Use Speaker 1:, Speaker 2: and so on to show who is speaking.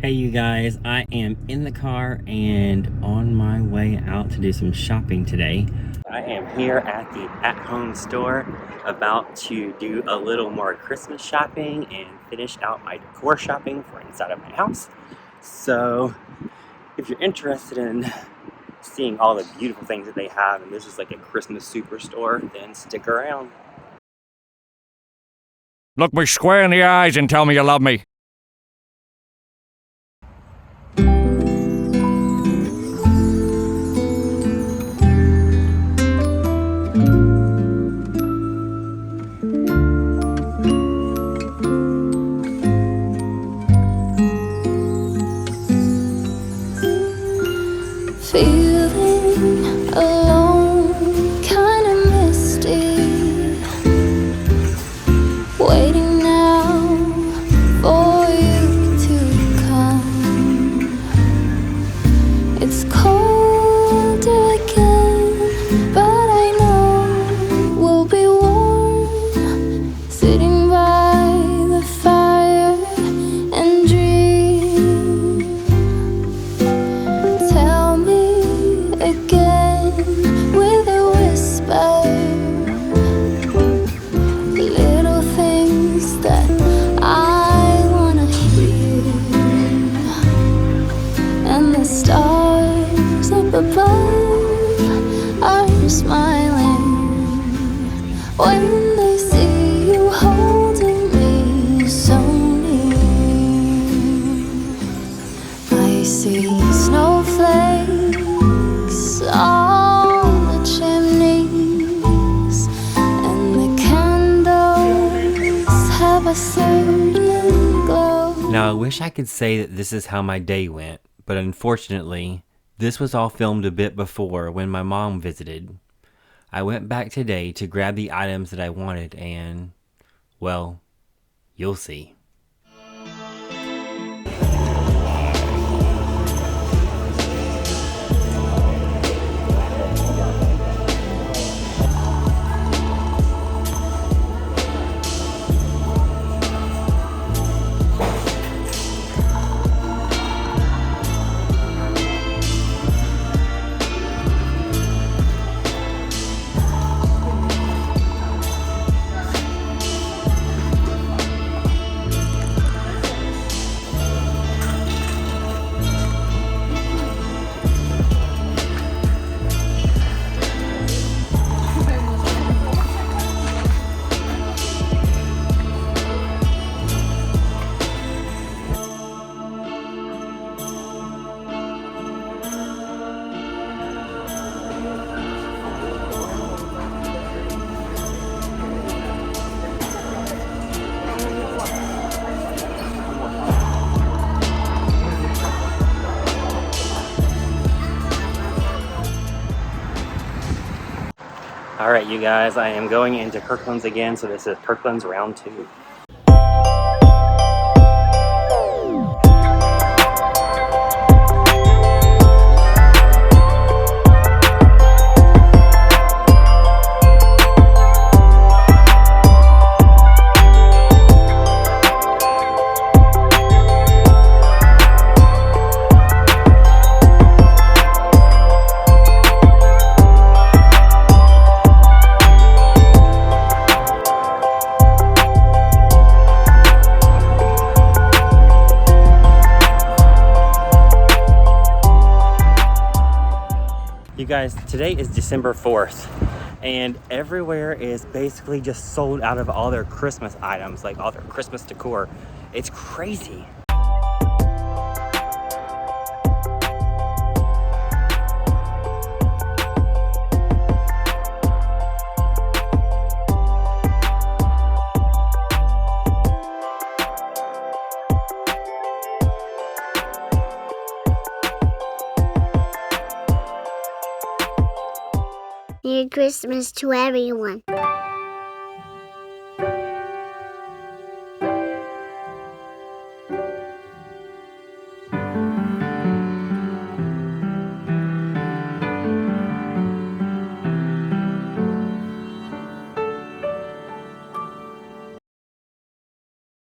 Speaker 1: Hey you guys, I am in the car and on my way out to do some shopping today. I am here at the at-home store about to do a little more Christmas shopping and finish out my decor shopping for inside of my house. So if you're interested in seeing all the beautiful things that they have, and this is like a Christmas superstore, then stick around.
Speaker 2: Look me square in the eyes and tell me you love me.
Speaker 3: Feeling alone, kinda misty, waiting now for you to come. It's cold again, but I know we'll be warm, sitting by the fire and dream. Tell me again with a whisper, little things that I wanna hear, and the stars up above are smiling when they see you holding me so near. I see snowflakes on the chimneys, and the candles have a certain glow.
Speaker 1: Now I wish I could say that this is how my day went, but unfortunately, this was all filmed a bit before when my mom visited. I went back today to grab the items that I wanted and, well, you'll see. Alright you guys, I am going into Kirkland's again, so this is Kirkland's round 2. You guys, today is December 4th, and everywhere is basically just sold out of all their Christmas items, like all their Christmas decor. It's crazy.
Speaker 4: Merry Christmas to everyone.